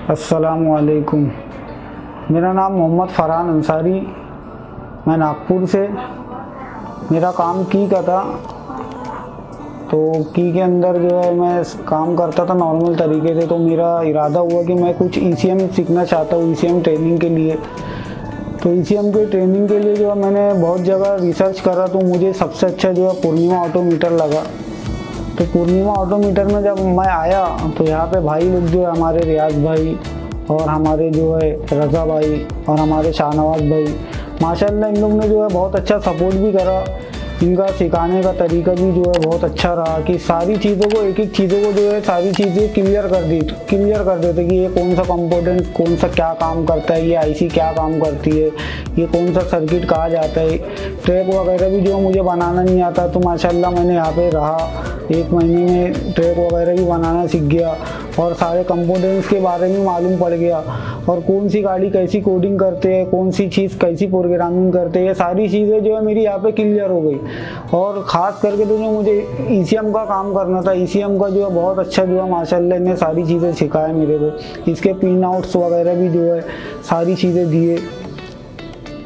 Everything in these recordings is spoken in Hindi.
अस्सलामुअलैकुम। मेरा नाम मोहम्मद फरहान अंसारी, मैं नागपुर से। मेरा काम की का था, तो की के अंदर जो है मैं काम करता था नॉर्मल तरीके से। तो मेरा इरादा हुआ कि मैं कुछ ECM सीखना चाहता हूँ ECM ट्रेनिंग के लिए। तो ECM के ट्रेनिंग के लिए जो है मैंने बहुत जगह रिसर्च करा, तो मुझे सबसे अच्छा जो है पूर्णिमा ऑटोमीटर लगा। तो पूर्णिमा ऑटोमीटर में जब मैं आया तो यहाँ पे भाई लोग जो है हमारे रियाज भाई और हमारे जो है रज़ा भाई और हमारे शाहनवाज भाई, माशाल्लाह इन लोग ने जो है बहुत अच्छा सपोर्ट भी करा। इनका सिखाने का तरीका भी जो है बहुत अच्छा रहा कि सारी चीज़ों को एक चीज़ों को जो है सारी चीज़ें क्लियर कर देते कि ये कौन सा कंपोनेंट कौन सा क्या काम करता है, ये IC क्या काम करती है, ये कौन सा सर्किट कहा जाता है। ट्रैक वगैरह भी जो मुझे बनाना नहीं आता, तो माशाल्लाह मैंने यहाँ पे रहा 1 महीने में ट्रैक वगैरह भी बनाना सीख गया और सारे कंपोनेंट्स के बारे में मालूम पड़ गया और कौन सी गाड़ी कैसी कोडिंग करते हैं, कौन सी चीज़ कैसी प्रोग्रामिंग करते हैं, ये सारी चीज़ें जो है मेरी यहाँ पे क्लियर हो गई। और ख़ास करके तो जो मुझे ECM का काम करना था, ECM का जो है बहुत अच्छा जो है माशाल्लाह ने सारी चीज़ें सिखाया मेरे को। इसके पिन आउट्स वगैरह भी जो है सारी चीज़ें दिए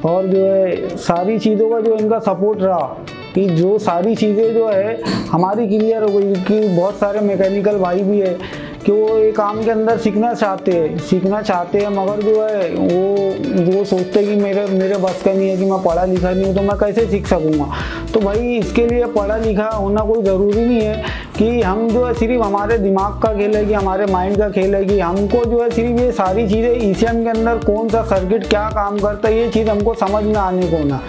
और जो है सारी चीज़ों का जो इनका सपोर्ट रहा कि जो सारी चीज़ें जो है हमारी क्लियर हो गई। कि बहुत सारे मैकेनिकल भाई भी है कि वो ये काम के अंदर सीखना चाहते हैं मगर जो है वो सोचते हैं कि मेरे बस का नहीं है, कि मैं पढ़ा लिखा नहीं हूँ तो मैं कैसे सीख सकूँगा। तो भाई इसके लिए पढ़ा लिखा होना कोई ज़रूरी नहीं है कि हम जो है सिर्फ हमारे दिमाग का खेल है, कि हमारे माइंड का खेल है, कि हमको जो है सिर्फ ये सारी चीज़ें ECM के अंदर कौन सा सर्किट क्या काम करता है ये चीज़ हमको समझ में आने को ना।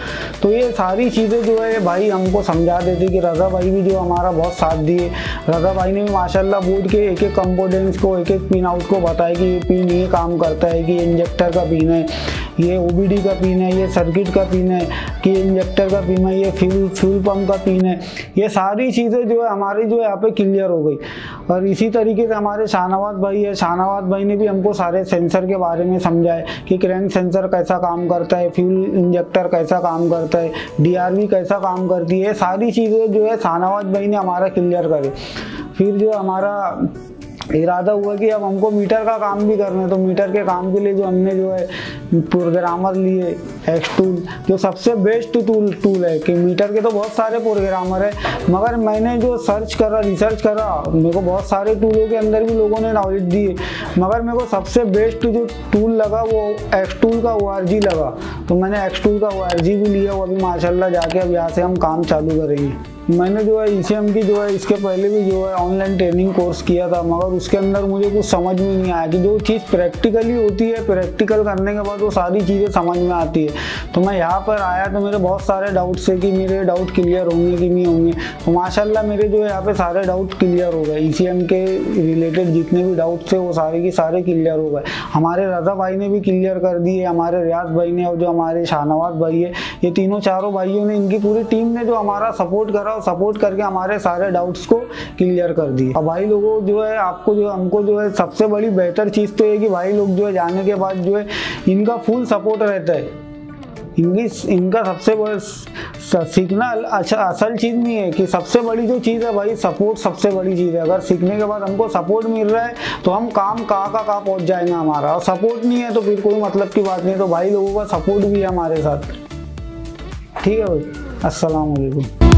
तो ये सारी चीज़ें जो है भाई हमको समझा देते कि रज़ा भाई भी जो हमारा बहुत साथ दिए। रज़ा भाई ने भी माशाल्लाह बोर्ड के एक कंपोनेंट्स को एक पिन आउट को बताया कि ये पिन ये काम करता है, कि ये इंजेक्टर का पिन है, ये OBD का पिन है, ये सर्किट का पिन है, कि इंजेक्टर का पिन है, ये फ्यूल पंप का पिन है। ये सारी चीज़ें जो है हमारी जो है यहाँ पे क्लियर हो गई। और इसी तरीके से हमारे शाहनवाज भाई है, शाहनवाज भाई ने भी हमको सारे सेंसर के बारे में समझाए कि क्रैंक सेंसर कैसा काम करता है, फ्यूल इंजेक्टर कैसा काम करता है, DRV कैसा काम करती है। सारी चीज़ें जो है शाहनवाज भाई ने हमारा क्लियर करे। फिर जो हमारा इरादा हुआ कि अब हमको मीटर का काम भी करना है। तो मीटर के काम के लिए जो हमने जो है प्रोग्रामर लिए XTool, जो सबसे बेस्ट टूल है। कि मीटर के तो बहुत सारे प्रोग्रामर है, मगर मैंने जो रिसर्च करा मेरे को बहुत सारे टूलों के अंदर भी लोगों ने नॉलेज दी है, मगर मेरे को सबसे बेस्ट जो टूल लगा वो XTool का ORG लगा। तो मैंने XTool का ORG भी लिया, वो अभी माशाल्लाह जाके अब यहाँ से हम काम चालू करेंगे। मैंने जो है ECM की जो है इसके पहले भी जो है ऑनलाइन ट्रेनिंग कोर्स किया था, मगर उसके अंदर मुझे कुछ समझ में नहीं आया कि जो चीज़ प्रैक्टिकली होती है, प्रैक्टिकल करने के बाद वो सारी चीज़ें समझ में आती है। तो मैं यहाँ पर आया तो मेरे बहुत सारे डाउट्स है कि मेरे डाउट क्लियर होंगे कि नहीं होंगे। तो माशाल्लाह मेरे जो है यहाँ पे सारे डाउट क्लियर हो गए। ECM के रिलेटेड जितने भी डाउट्स थे वो सारे के सारे क्लियर हो गए। हमारे रज़ा भाई ने भी क्लियर कर दिए, हमारे रियाज भाई ने और जो हमारे शाहनवाज भाई है, ये तीनों चारों भाइयों ने, इनकी पूरी टीम ने जो हमारा सपोर्ट करा, सपोर्ट करके हमारे सारे डाउट्स को क्लियर कर दिए। अब भाई लोगों जो है हमको जो है सबसे बड़ी बेहतर चीज़ तो है कि भाई लोग जो है जाने के बाद जो है इनका फुल सपोर्ट रहता है। इनका सबसे बड़ा सीखना अच्छा असल चीज़ नहीं है, कि सबसे बड़ी जो चीज़ है भाई सपोर्ट सबसे बड़ी चीज़ है। अगर सीखने के बाद हमको सपोर्ट मिल रहा है तो हम काम कहाँ पहुँच जाएंगे हमारा, और सपोर्ट नहीं है तो फिर कोई मतलब की बात नहीं। तो भाई लोगों का सपोर्ट भी है हमारे साथ। ठीक है भाई, अस्सलाम वालेकुम।